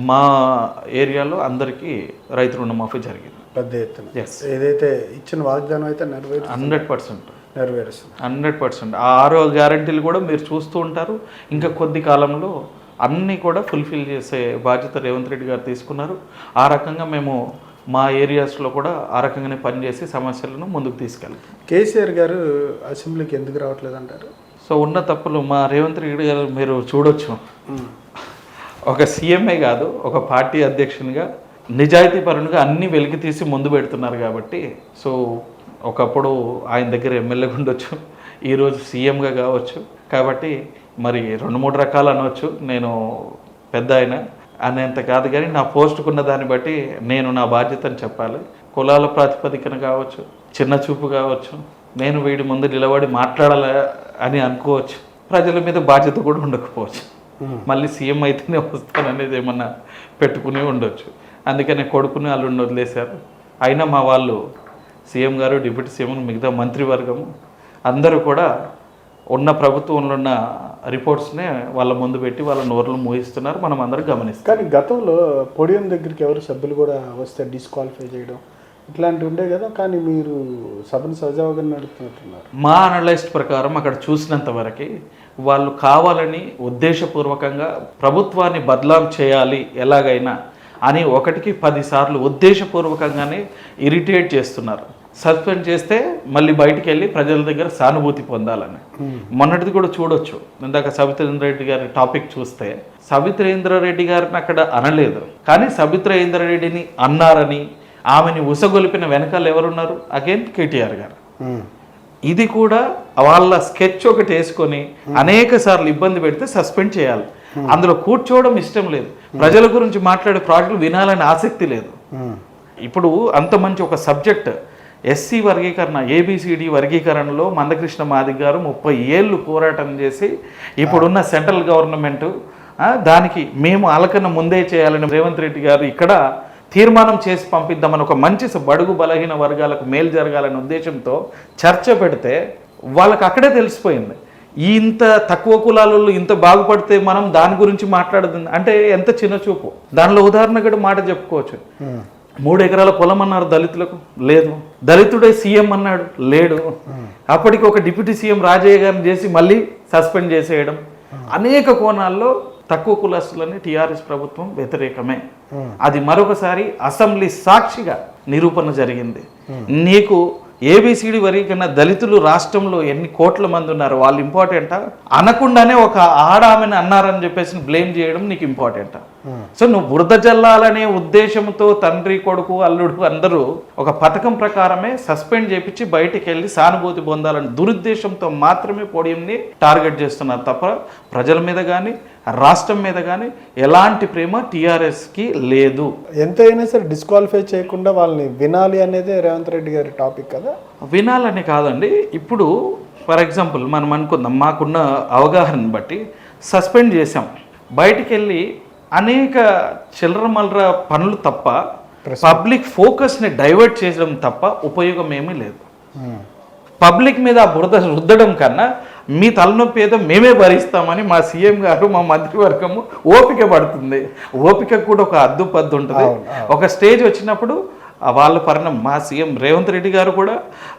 మా ఏరియాలో అందరికీ రైతు రుణమాఫీ జరిగింది
పెద్ద ఎత్తున. ఏదైతే ఇచ్చిన వాగ్దానం అయితే
100%
నెరవేరుస్తుంది.
100%. ఆ 6 గ్యారంటీలు కూడా మీరు చూస్తూ ఉంటారు. ఇంకా కొద్ది కాలంలో అన్నీ కూడా ఫుల్ఫిల్ చేసే బాధ్యత రేవంత్ రెడ్డి గారు తీసుకున్నారు. ఆ రకంగా మేము మా ఏరియాస్లో కూడా ఆ రకంగానే పనిచేసి సమస్యలను ముందుకు తీసుకెళ్తాం.
కేసీఆర్ గారు అసెంబ్లీకి ఎందుకు రావట్లేదు అంటారు?
సో ఉన్న తప్పులు మా రేవంత్ రెడ్డి గారు మీరు చూడొచ్చు. ఒక సీఎంఏ కాదు, ఒక పార్టీ అధ్యక్షునిగా నిజాయితీ పరునిగా అన్ని వెలికి తీసి ముందు పెడుతున్నారు కాబట్టి. సో ఒకప్పుడు ఆయన దగ్గర ఎమ్మెల్యేగా ఉండొచ్చు, ఈరోజు సీఎంగా కావచ్చు. కాబట్టి మరి 2-3 రకాలు అనవచ్చు. నేను పెద్ద ఆయన అనేంత కాదు, కానీ నా పోస్టుకున్న దాన్ని బట్టి నేను నా బాధ్యతను చెప్పాలి. కులాల ప్రాతిపదికన కావచ్చు, చిన్న చూపు కావచ్చు, నేను వీడి ముందు నిలబడి మాట్లాడాలి అని అనుకోవచ్చు. ప్రజల మీద బాధ్యత కూడా ఉండకపోవచ్చు. మళ్ళీ సీఎం అయితేనే వస్తాననేది ఏమన్నా పెట్టుకుని ఉండొచ్చు. అందుకనే కొడుకుని వాళ్ళు వదిలేశారు. అయినా మా వాళ్ళు సీఎం గారు, డిప్యూటీ సీఎం, మిగతా మంత్రివర్గము అందరూ కూడా ఉన్న ప్రభుత్వంలో ఉన్న రిపోర్ట్స్నే వాళ్ళ ముందు పెట్టి వాళ్ళ నోర్లు మూయిస్తున్నారు. మనం అందరం గమనిస్తాం.
కానీ గతంలో పోడియం దగ్గరికి ఎవరు సభ్యులు కూడా వస్తే డిస్క్వాలిఫై చేయడం ఇట్లాంటివి ఉండే కదా, కానీ మీరు సభను సజావుగా నడుపుతున్నారు.
మా అనలైస్ట్ ప్రకారం అక్కడ చూసినంత వరకు వాళ్ళు కావాలని ఉద్దేశపూర్వకంగా ప్రభుత్వాన్ని బదలాం చేయాలి ఎలాగైనా అని 1కి 10 సార్లు ఉద్దేశపూర్వకంగానే ఇరిటేట్ చేస్తున్నారు. సస్పెండ్ చేస్తే మళ్ళీ బయటికి వెళ్ళి ప్రజల దగ్గర సానుభూతి పొందాలని. మొన్నటిది కూడా చూడొచ్చు. ఇందాక సబితేంద్ర రెడ్డి గారి టాపిక్ చూస్తే సబితేంద్ర రెడ్డి గారిని అక్కడ అనలేదు, కానీ సబితేంద్ర రెడ్డిని అన్నారని ఆమెని ఉసగొలిపిన వెనకాల ఎవరున్నారు? అగైన్ కేటీఆర్ గారు. ఇది కూడా వాళ్ళ స్కెచ్ ఒకటి వేసుకొని అనేక సార్లు ఇబ్బంది పెడితే సస్పెండ్ చేయాలి. అందులో కూర్చోవడం ఇష్టం లేదు, ప్రజల గురించి మాట్లాడే ప్రాజెక్టులు వినాలని ఆసక్తి లేదు. ఇప్పుడు అంత మంచి ఒక సబ్జెక్ట్ ఎస్సీ వర్గీకరణ, ఏబిసిడి వర్గీకరణలో మందకృష్ణ మాదిగ గారు 30 ఏళ్ళు పోరాటం చేసి ఇప్పుడున్న సెంట్రల్ గవర్నమెంట్ దానికి మేము అలకన్న ముందే చేయాలని రేవంత్ రెడ్డి గారు ఇక్కడ తీర్మానం చేసి పంపిద్దామని ఒక మంచి బడుగు బలహీన వర్గాలకు మేలు జరగాలనే ఉద్దేశంతో చర్చ పెడితే వాళ్ళకి అక్కడే తెలిసిపోయింది ఇంత తక్కువ కులాలలో ఇంత బాగుపడితే మనం దాని గురించి మాట్లాడుతుంది అంటే ఎంత చిన్న చూపు. దానిలో ఉదాహరణగా మాట చెప్పుకోవచ్చు. 3 ఎకరాల పొలం అన్నారు దళితులకు, లేదు. దళితుడే సీఎం అన్నాడు, లేడు. అప్పటికి ఒక డిప్యూటీ సీఎం రాజయ్య గారిని చేసి మళ్ళీ సస్పెండ్ చేసేయడం. అనేక కోణాల్లో తక్కువ కులస్తులని టీఆర్ఎస్ ప్రభుత్వం వ్యతిరేకమే. అది మరొకసారి అసెంబ్లీ సాక్షిగా నిరూపణ జరిగింది. నీకు ఏబిసిడి వర్గీకరణ దళితులు రాష్ట్రంలో ఎన్ని కోట్ల మంది ఉన్నారు, వాళ్ళు ఇంపార్టెంటా? అనకుండానే ఒక ఆమెను అన్నారని చెప్పేసి బ్లేమ్ చేయడం నీకు ఇంపార్టెంటా? సో నువ్వు బురద జల్లాలనే ఉద్దేశంతో తండ్రి కొడుకు అల్లుడు అందరూ ఒక పథకం ప్రకారమే సస్పెండ్ చేపించి బయటికి వెళ్ళి సానుభూతి పొందాలని దురుద్దేశంతో మాత్రమే పోడియంని టార్గెట్ చేస్తున్నారు తప్ప ప్రజల మీద కానీ రాష్ట్రం మీద కానీ ఎలాంటి ప్రేమ టీఆర్ఎస్కి లేదు.
ఎంతైనా సరే డిస్క్వాలిఫై చేయకుండా వాళ్ళని వినాలి అనేది రేవంత్ రెడ్డి గారి టాపిక్ కదా.
వినాలని కాదండి. ఇప్పుడు ఫర్ ఎగ్జాంపుల్ మనం అనుకుందాం, మాకున్న అవగాహనని బట్టి సస్పెండ్ చేసాం, బయటికి వెళ్ళి అనేక చిల్లర మల్లర పనులు తప్ప పబ్లిక్ ఫోకస్ని డైవర్ట్ చేయడం తప్ప ఉపయోగం ఏమీ లేదు. పబ్లిక్ మీద బురద రుద్దడం కన్నా మీ తలనొప్పి ఏదో మేమే భరిస్తామని మా సీఎం గారు మా మంత్రివర్గము ఓపిక పడుతుంది. ఓపిక కూడా ఒక అద్దు పద్దు ఉంటుంది. ఒక స్టేజ్ వచ్చినప్పుడు వాళ్ళ పరిణామం. మా సీఎం రేవంత్ రెడ్డి గారు కూడా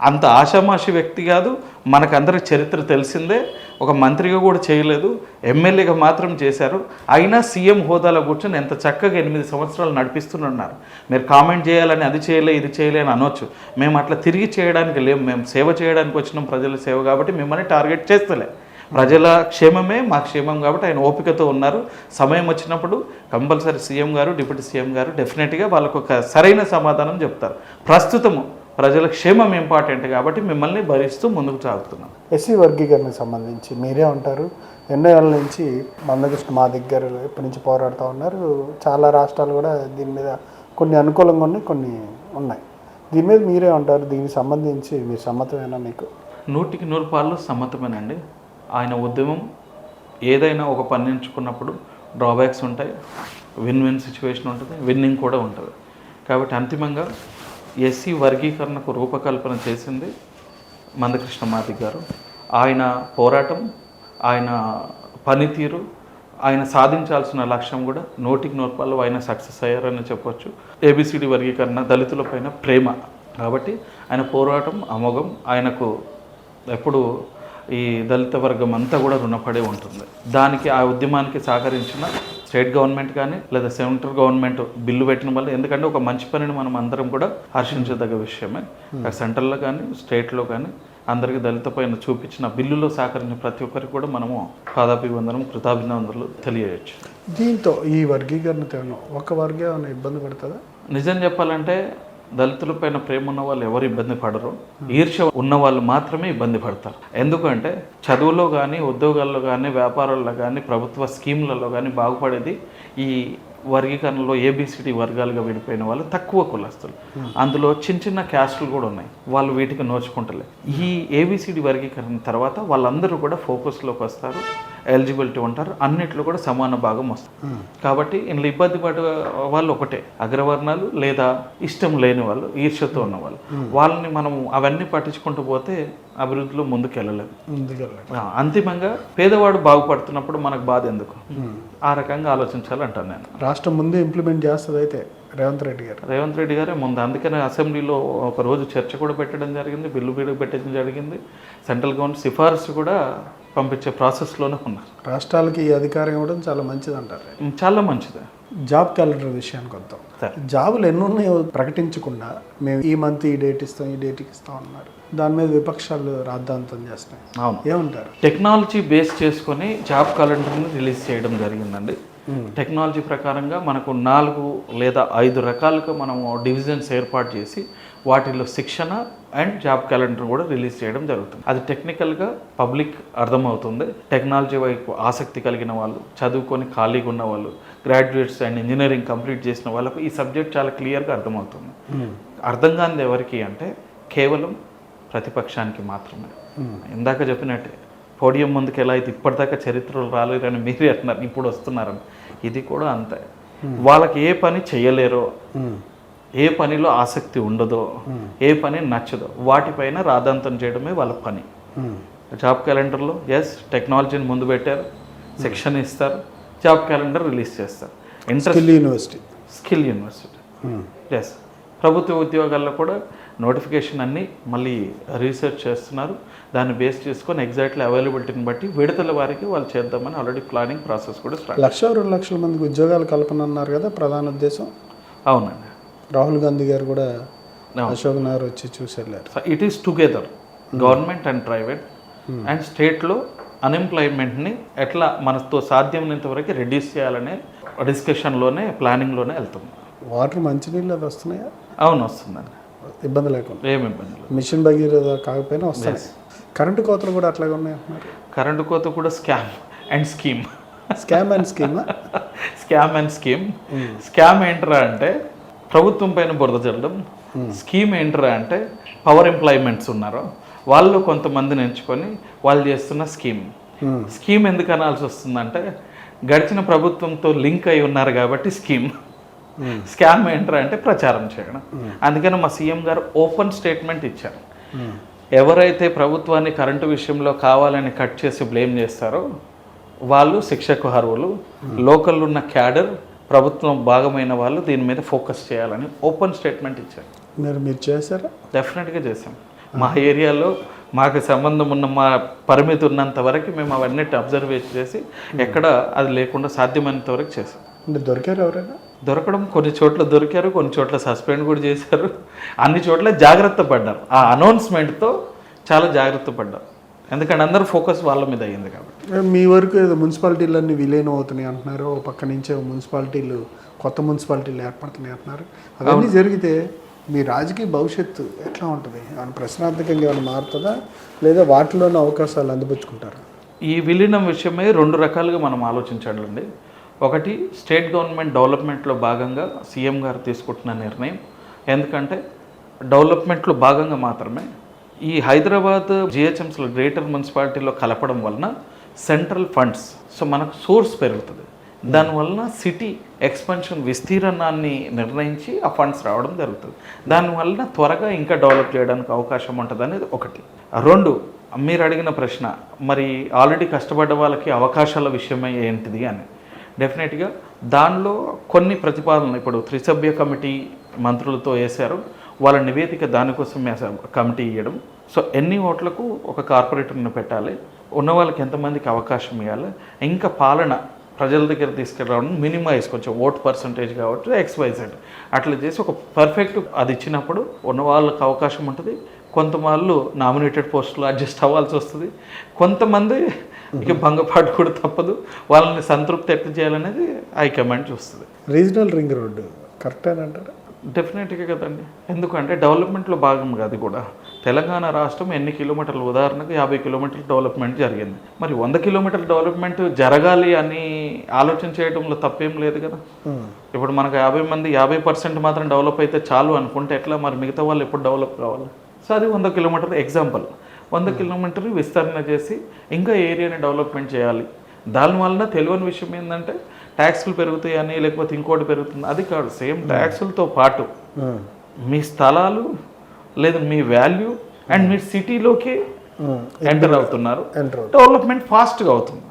అంత ఆషామాషి వ్యక్తి కాదు, మనకందరికి చరిత్ర తెలిసిందే. ఒక మంత్రిగా కూడా చేయలేదు, ఎమ్మెల్యేగా మాత్రం చేశారు. అయినా సీఎం హోదాలో కూర్చొని ఎంత చక్కగా 8 సంవత్సరాలు నడిపిస్తున్నారు. మీరు కామెంట్ చేయాలని అది చేయలే ఇది చేయలే అని అనొచ్చు. మేము అట్లా తిరిగి చేయడానికి లేము, మేము సేవ చేయడానికి వచ్చినాం, ప్రజల సేవ కాబట్టి మిమ్మల్ని టార్గెట్ చేస్తలే. ప్రజల క్షేమమే మా క్షేమం కాబట్టి ఆయన ఓపికతో ఉన్నారు. సమయం వచ్చినప్పుడు కంపల్సరీ సీఎం గారు డిప్యూటీ సీఎం గారు డెఫినెట్గా వాళ్ళకు ఒక సరైన సమాధానం చెప్తారు. ప్రస్తుతము ప్రజల క్షేమం ఇంపార్టెంట్ కాబట్టి మిమ్మల్ని భరిస్తూ ముందుకు సాగుతున్నాం.
ఎస్సీ వర్గీకరణకు సంబంధించి మీరే ఉంటారు, ఎన్నో ఏళ్ళ నుంచి మందకృష్ణ మాదిగ గారు ఎప్పటి నుంచి పోరాడుతూ ఉన్నారు. చాలా రాష్ట్రాలు కూడా దీని మీద కొన్ని అనుకూలంగా ఉన్నాయి, కొన్ని ఉన్నాయి. దీని మీద మీరే ఉంటారు, దీనికి సంబంధించి మీ సమ్మతమేనా? మీకు
100% సమ్మతమేనండి. ఆయన ఉద్యమం ఏదైనా ఒక పని ఎంచుకున్నప్పుడు డ్రాబ్యాక్స్ ఉంటాయి, విన్ సిచ్యువేషన్ ఉంటుంది, విన్నింగ్ కూడా ఉంటుంది. కాబట్టి అంతిమంగా ఎస్సీ వర్గీకరణకు రూపకల్పన చేసింది మందకృష్ణ మాదిగ గారు. ఆయన పోరాటం, ఆయన పనితీరు, ఆయన సాధించాల్సిన లక్ష్యం కూడా 100% ఆయన సక్సెస్ అయ్యారని చెప్పొచ్చు. ఏబిసిడి వర్గీకరణ దళితులపైన ప్రేమ కాబట్టి ఆయన పోరాటం అమోఘం. ఆయనకు ఎప్పుడు ఈ దళిత వర్గం అంతా కూడా రుణపడి ఉంటుంది. దానికి ఆ ఉద్యమానికి సహకరించిన స్టేట్ గవర్నమెంట్ కానీ లేదా సెంట్రల్ గవర్నమెంట్ బిల్లు పెట్టిన వల్ల, ఎందుకంటే ఒక మంచి పనిని మనం అందరం కూడా హర్షించదగ్గ విషయమే. సెంట్రల్లో కానీ స్టేట్లో కానీ అందరికీ దళిత పైన చూపించిన బిల్లులో సహకరించిన ప్రతి ఒక్కరికి కూడా మనము పాదాభివందనం కృతాభినందనలు తెలియజేయచ్చు.
దీంతో ఈ వర్గీకరణతో ఒక వర్గం ఏమైనా ఇబ్బంది పడుతుందా?
నిజం చెప్పాలంటే దళితులపైన ప్రేమ ఉన్న వాళ్ళు ఎవరు ఇబ్బంది పడరు, ఈర్ష్య ఉన్న వాళ్ళు మాత్రమే ఇబ్బంది పడతారు. ఎందుకంటే చదువులో కానీ ఉద్యోగాల్లో కానీ వ్యాపారాల్లో కానీ ప్రభుత్వ స్కీములలో కానీ బాగుపడేది ఈ వర్గీకరణలో ఏబిసిడి వర్గాలుగా విడిపోయిన వాళ్ళు తక్కువ కులస్తులు. అందులో చిన్న క్యాస్టులు కూడా ఉన్నాయి, వాళ్ళు వీటికి నోచుకుంటలే. ఈ ఏబిసిడి వర్గీకరణ తర్వాత వాళ్ళందరూ కూడా ఫోకస్లోకి వస్తారు, ఎలిజిబిలిటీ ఉంటారు, అన్నిట్లో కూడా సమాన భాగం వస్తుంది. కాబట్టి ఇందులో ఇబ్బంది పడే వాళ్ళు ఒకటే, అగ్రవర్ణాలు లేదా ఇష్టం లేని వాళ్ళు, ఈర్ష్యతో ఉన్న వాళ్ళు. వాళ్ళని మనం అవన్నీ పట్టించుకుంటూ పోతే అభివృద్ధిలో ముందుకెళ్ళలేదు. అంతిమంగా పేదవాడు బాగుపడుతున్నప్పుడు మనకు బాధ ఎందుకు? ఆ రకంగా ఆలోచించాలంటాను నేను.
రాష్ట్రం ముందే ఇంప్లిమెంట్ చేస్తుంది అయితే రేవంత్ రెడ్డి గారే ముందు. అందుకనే అసెంబ్లీలో ఒక రోజు చర్చ కూడా పెట్టడం జరిగింది, బిల్లు పెట్టడం జరిగింది. సెంట్రల్ గవర్నమెంట్ సిఫార్సు కూడా పంపించే ప్రాసెస్లోనే ఉన్నారు. రాష్ట్రాలకి ఈ అధికారం ఇవ్వడం చాలా మంచిది అంటారు.
చాలా మంచిది.
జాబ్ క్యాలెండర్ విషయానికి వద్దాం. జాబులు ఎన్ని ఉన్నాయో ప్రకటించకుండా మేము ఈ మంత్ ఈ డేట్ ఇస్తాం, ఈ డేట్కి ఇస్తాం అన్నారు. దాని మీద విపక్షాలు రాద్ధాంతం చేస్తున్నాయి.
అవును,
ఏమంటారు?
టెక్నాలజీ బేస్ చేసుకొని జాబ్ క్యాలెండర్ని రిలీజ్ చేయడం జరిగిందండి. టెక్నాలజీ ప్రకారంగా మనకు 4 లేదా 5 రకాలుగా మనము డివిజన్స్ ఏర్పాటు చేసి వాటిలో శిక్షణ అండ్ జాబ్ క్యాలెండర్ కూడా రిలీజ్ చేయడం జరుగుతుంది. అది టెక్నికల్గా పబ్లిక్ అర్థమవుతుంది. టెక్నాలజీ వైపు ఆసక్తి కలిగిన వాళ్ళు, చదువుకొని ఖాళీగా ఉన్న వాళ్ళు, గ్రాడ్యుయేట్స్ అండ్ ఇంజనీరింగ్ కంప్లీట్ చేసిన వాళ్ళకు ఈ సబ్జెక్ట్ చాలా క్లియర్గా అర్థమవుతుంది. అర్థం కానిది ఎవరికి అంటే కేవలం ప్రతిపక్షానికి మాత్రమే. ఇందాక చెప్పినట్టే పోడియం ముందుకు ఎలా అయితే ఇప్పటిదాకా చరిత్రలు రాలేరని మీరే అంటున్నారు, ఇప్పుడు వస్తున్నారని. ఇది కూడా అంతే. వాళ్ళకి ఏ పని చేయలేరో, ఏ పనిలో ఆసక్తి ఉండదో, ఏ పని నచ్చదో వాటిపైన రాద్ధాంతం చేయడమే వాళ్ళ పని. జాబ్ క్యాలెండర్లో టెక్నాలజీని ముందు పెట్టారు, శిక్షణ ఇస్తారు, జాబ్ క్యాలెండర్ రిలీజ్ చేస్తారు. స్కిల్ యూనివర్సిటీ ప్రభుత్వ ఉద్యోగాల్లో కూడా నోటిఫికేషన్ అన్నీ మళ్ళీ రీసెర్చ్ చేస్తున్నారు. దాన్ని బేస్ చేసుకొని ఎగ్జాక్ట్లీ అవైలబిలిటీని బట్టి విడతల వారికి వాళ్ళు చేద్దామని ఆల్రెడీ ప్లానింగ్ ప్రాసెస్ కూడా స్టార్ట్.
1,02 లక్షల మందికి ఉద్యోగాలు కల్పన అన్నారు కదా ప్రధాన ఉద్దేశం.
అవునండి.
రాహుల్ గాంధీ గారు కూడా అశోక్ నగర్ వచ్చి చూసి వెళ్ళారు.
It is together government and private and స్టేట్లో అన్ఎంప్లాయ్మెంట్ని ఎట్లా మనతో సాధ్యమైనంత వరకు రెడ్యూస్ చేయాలనే డిస్కషన్లోనే ప్లానింగ్లోనే వెళ్తుంది.
వాటర్ మంచినీళ్ళు అది వస్తున్నాయా?
అవును, వస్తుందండి.
ఇబ్బంది లేకుండా,
ఏమి ఇబ్బంది లేదు.
మిషన్ భగీరథ కాకపోయినా వస్తాయి. కరెంటు కోతలు కూడా అట్లాగే ఉన్నాయి అంటున్నారు.
కరెంటు కోత కూడా scam and scheme.
Scam and scheme.
Scam and scheme. Scam ఏంటరా అంటే ప్రభుత్వం పైన బురద చల్లడం. స్కీమ్ ఏంటరా అంటే పవర్ ఎంప్లాయ్మెంట్స్ ఉన్నారో వాళ్ళు కొంతమందిని ఎంచుకొని వాళ్ళు చేస్తున్న స్కీమ్. స్కీమ్ ఎందుకు అనాల్సి వస్తుందంటే గడిచిన ప్రభుత్వంతో లింక్ అయి ఉన్నారు కాబట్టి స్కీమ్. స్కామ్ ఏంటరా అంటే ప్రచారం చేయడం. అందుకని మా సీఎం గారు ఓపెన్ స్టేట్మెంట్ ఇచ్చారు. ఎవరైతే ప్రభుత్వాన్ని కరెంటు విషయంలో కావాలని కట్ చేసి బ్లేమ్ చేస్తారో వాళ్ళు శిక్షకు అర్హులు. లోకల్ ఉన్న క్యాడర్, ప్రభుత్వం భాగమైన వాళ్ళు దీని మీద ఫోకస్ చేయాలని ఓపెన్ స్టేట్మెంట్ ఇచ్చారు.
మీరు చేశారా?
డెఫినెట్గా చేసాం. మా ఏరియాలో మాకు సంబంధం ఉన్న మా పరిమితి ఉన్నంత వరకు మేము అవన్నీ అబ్జర్వేట్ చేసి ఎక్కడ అది లేకుండా సాధ్యమైనంత వరకు చేసాం.
అంటే దొరికారు ఎవరైనా?
దొరకడం కొన్ని చోట్ల దొరికారు, కొన్ని చోట్ల సస్పెండ్ కూడా చేశారు, అన్ని చోట్ల జాగ్రత్త పడ్డారు. ఆ అనౌన్స్మెంట్తో చాలా జాగ్రత్త పడ్డారు. ఎందుకంటే అందరూ ఫోకస్ వాళ్ళ మీద అయ్యింది కాబట్టి.
మీ వరకు ఏదో మున్సిపాలిటీలన్నీ విలీనం అవుతున్నాయి అంటున్నారు, పక్క నుంచే మున్సిపాలిటీలు, కొత్త మున్సిపాలిటీలు ఏర్పడుతున్నాయి అంటున్నారు. అవన్నీ జరిగితే మీ రాజకీయ భవిష్యత్తు ఎట్లా ఉంటుంది? ఏమైనా ప్రశ్నార్థకంగా ఏమైనా మారుతుందా, లేదా వాటిలోనే అవకాశాలు అందిపుచ్చుకుంటారా?
ఈ విలీనం విషయమే 2 రకాలుగా మనం ఆలోచించాలండి. ఒకటి, స్టేట్ గవర్నమెంట్ డెవలప్మెంట్లో భాగంగా సీఎం గారు తీసుకుంటున్న నిర్ణయం. ఎందుకంటే డెవలప్మెంట్లో భాగంగా మాత్రమే ఈ హైదరాబాద్ జిహెచ్ఎంసీలో గ్రేటర్ మున్సిపాలిటీలో కలపడం వలన సెంట్రల్ ఫండ్స్, సో మనకు సోర్స్ పెరుగుతుంది. దానివలన సిటీ ఎక్స్పెన్షన్ విస్తీర్ణాన్ని నిర్ణయించి ఆ ఫండ్స్ రావడం జరుగుతుంది. దానివలన త్వరగా ఇంకా డెవలప్ చేయడానికి అవకాశం ఉంటుంది అనేది ఒకటి. 2, మీరు అడిగిన ప్రశ్న, మరి ఆల్రెడీ కష్టపడ్డ వాళ్ళకి అవకాశాల విషయమే ఏంటిది అని. డెఫినెట్గా దానిలో కొన్ని ప్రతిపాదనలు ఇప్పుడు 3 సభ్య కమిటీ మంత్రులతో వేశారు. వాళ్ళ నివేదిక దానికోసం కమిటీ ఇవ్వడం. సో ఎన్ని ఓట్లకు ఒక కార్పొరేటర్ని పెట్టాలి, ఉన్న వాళ్ళకి ఎంతమందికి అవకాశం ఇవ్వాలి, ఇంకా పాలన ప్రజల దగ్గర తీసుకురావడం, మినిమైజ్ కొంచెం ఓట్ పర్సంటేజ్ కావచ్చు, XYZ అట్లా చేసి ఒక పర్ఫెక్ట్ అది ఇచ్చినప్పుడు ఉన్న వాళ్ళకి అవకాశం ఉంటుంది. కొంతమంది నామినేటెడ్ పోస్టులు అడ్జస్ట్ అవ్వాల్సి వస్తుంది, కొంతమంది ఇక భంగపాటు కూడా తప్పదు. వాళ్ళని సంతృప్తి ఎట్లా చేయాలనేది హైకమాండ్ చూస్తుంది.
రీజనల్ రింగ్ రోడ్డు కరెక్టేనంటారా?
డెఫినెట్గా కదండి. ఎందుకంటే డెవలప్మెంట్లో భాగం అది కూడా. తెలంగాణ రాష్ట్రం ఎన్ని కిలోమీటర్లు, ఉదాహరణకు 50 కిలోమీటర్ల డెవలప్మెంట్ జరిగింది. మరి 100 కిలోమీటర్ల డెవలప్మెంట్ జరగాలి అని ఆలోచన చేయడంలో తప్పేం లేదు కదా. ఇప్పుడు మనకు 50% మాత్రం డెవలప్ అయితే చాలు అనుకుంటే ఎట్లా? మరి మిగతా వాళ్ళు ఎప్పుడు డెవలప్ కావాలి? సో అది 100 కిలోమీటర్ ఎగ్జాంపుల్. 100 కిలోమీటర్లు విస్తరణ చేసి ఇంకా ఏరియాని డెవలప్మెంట్ చేయాలి. దానివల్ల తెలియని విషయం ఏంటంటే ట్యాక్స్లు పెరుగుతాయని, లేకపోతే ఇంకోటి పెరుగుతుంది, అది కాదు. సేమ్ ట్యాక్సులతో పాటు మీ స్థలాలు లేదా మీ వాల్యూ అండ్ మీ సిటీలోకి ఎంటర్ అవుతున్నారు, డెవలప్మెంట్ ఫాస్ట్గా అవుతుంది.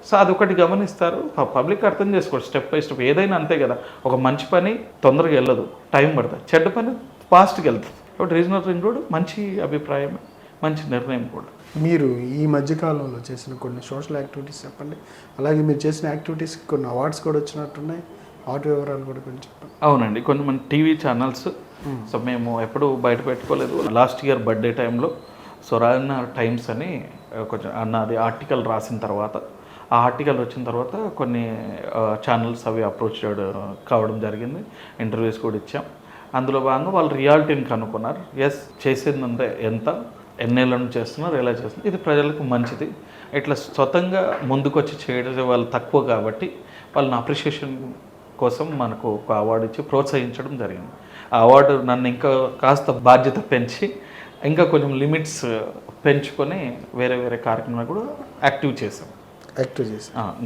సో అదొకటి గమనిస్తారు, పబ్లిక్ అర్థం చేసుకోవచ్చు. స్టెప్ బై స్టెప్ ఏదైనా అంతే కదా. ఒక మంచి పని తొందరగా వెళ్ళదు, టైం పడుతుంది. చెడ్డ పని ఫాస్ట్గా వెళ్తుంది. కాబట్టి రీజనల్ రింగ్ రోడ్ మంచి అభిప్రాయమే, మంచి నిర్ణయం కూడా.
మీరు ఈ మధ్యకాలంలో చేసిన కొన్ని సోషల్ యాక్టివిటీస్ చెప్పండి. అలాగే మీరు చేసిన యాక్టివిటీస్కి కొన్ని అవార్డ్స్ కూడా వచ్చినట్టున్నాయి. వాటి వివరాలు కూడా కొంచెం చెప్పండి.
అవునండి, కొన్ని మన టీవీ ఛానల్స్. సో మేము ఎప్పుడు బయట పెట్టుకోలేదు. లాస్ట్ ఇయర్ బర్త్డే టైంలో సొరాయన టైమ్స్ అని కొంచెం అన్నది ఆర్టికల్ రాసిన తర్వాత, ఆ ఆర్టికల్ వచ్చిన తర్వాత కొన్ని ఛానల్స్ అవి అప్రోచ్ కావడం జరిగింది. ఇంటర్వ్యూస్ కూడా ఇచ్చాం. అందులో భాగంగా వాళ్ళు రియాలిటీని కనుక్కున్నారు. ఎస్ చేసిందంటే ఎంత, ఎన్నేళ్ళ నుంచి చేస్తున్నారు, ఎలా చేస్తున్నారు, ఇది ప్రజలకు మంచిది. ఇట్లా స్వతంగా ముందుకొచ్చి చేయడం వాళ్ళు తక్కువ కాబట్టి వాళ్ళని అప్రిషియేషన్ కోసం మనకు ఒక అవార్డు ఇచ్చి ప్రోత్సహించడం జరిగింది. ఆ అవార్డు నన్ను ఇంకా కాస్త బాధ్యత పెంచి ఇంకా కొంచెం లిమిట్స్ పెంచుకొని వేరే వేరే కార్యక్రమాలు కూడా యాక్టివ్ చేశాం.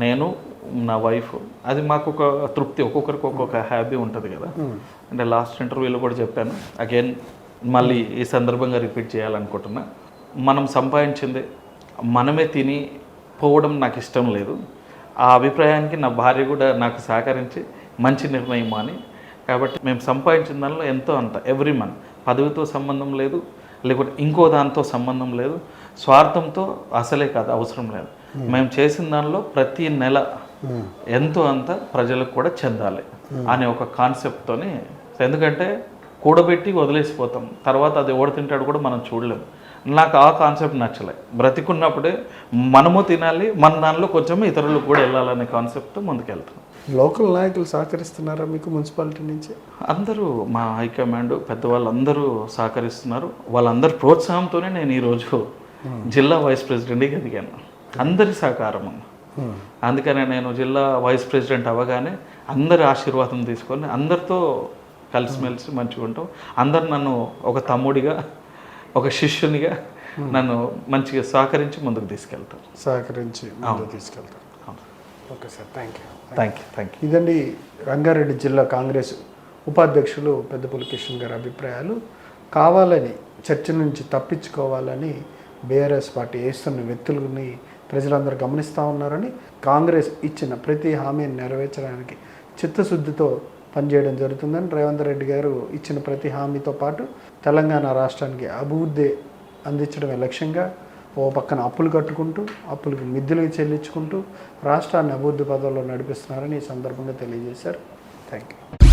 నేను నా వైఫ్, అది మాకు ఒక తృప్తి, ఒక్కొక్కరికి ఒక్కొక్క హ్యాబీ ఉంటుంది కదా. అంటే లాస్ట్ ఇంటర్వ్యూలో కూడా చెప్పాను, అగైన్ మళ్ళీ ఈ సందర్భంగా రిపీట్ చేయాలనుకుంటున్నా. మనం సంపాదించింది మనమే తిని పోవడం నాకు ఇష్టం లేదు. ఆ అభిప్రాయానికి నా భార్య కూడా నాకు సహకరించి మంచి నిర్ణయం అని. కాబట్టి మేము సంపాదించిన దానిలో ఎంతో అంత ఎవ్రీ మంత్, పదవితో సంబంధం లేదు, లేకపోతే ఇంకో దాంతో సంబంధం లేదు, స్వార్థంతో అసలే కాదు, అవసరం లేదు. మేము చేసిన దానిలో ప్రతి నెల ఎంతో అంత ప్రజలకు కూడా చెందాలి అనే ఒక కాన్సెప్ట్తోని. ఎందుకంటే కూడబెట్టి వదిలేసిపోతాం, తర్వాత అది ఎవడు తింటాడు కూడా మనం చూడలేము. నాకు ఆ కాన్సెప్ట్ నచ్చలే. బ్రతికున్నప్పుడే మనము తినాలి, మన దానిలో కొంచెం ఇతరులకు కూడా వెళ్ళాలనే కాన్సెప్ట్ ముందుకెళ్తాం.
లోకల్ నాయకులు సహకరిస్తున్నారా మీకు మున్సిపాలిటీ నుంచి?
అందరూ మా హైకమాండ్ పెద్దవాళ్ళు అందరూ సహకరిస్తున్నారు. వాళ్ళందరి ప్రోత్సాహంతోనే నేను ఈరోజు జిల్లా వైస్ ప్రెసిడెంట్గా ఎదిగాను. అందరి సహకారం. అందుకనే నేను జిల్లా వైస్ ప్రెసిడెంట్ అవ్వగానే అందరి ఆశీర్వాదం తీసుకొని అందరితో కలిసిమెలిసి మంచిగా ఉంటాం. అందరు నన్ను ఒక తమ్ముడిగా, ఒక శిష్యునిగా నన్ను మంచిగా సహకరించి ముందుకు తీసుకెళ్తారు.
Okay sir, thank you. ఇదండి రంగారెడ్డి జిల్లా కాంగ్రెస్ ఉపాధ్యక్షులు పెద్దపల్లి కిషన్ గారి అభిప్రాయాలు. కావాలని చర్చ నుంచి తప్పించుకోవాలని బీఆర్ఎస్ పార్టీ వేస్తున్న వ్యక్తులని ప్రజలందరూ గమనిస్తూ ఉన్నారని, కాంగ్రెస్ ఇచ్చిన ప్రతి హామీని నెరవేర్చడానికి చిత్తశుద్ధితో పనిచేయడం జరుగుతుందని రేవంత్ రెడ్డి గారు ఇచ్చిన ప్రతి హామీతో పాటు తెలంగాణ రాష్ట్రానికి అభివృద్ధి అందించడమే లక్ష్యంగా ఓ పక్కన అప్పులు కట్టుకుంటూ, అప్పులకు మిద్దెలు చెల్లించుకుంటూ రాష్ట్రాన్ని అభివృద్ధి పదంలో నడిపిస్తున్నారని ఈ సందర్భంగా తెలియజేశారు. Thank you.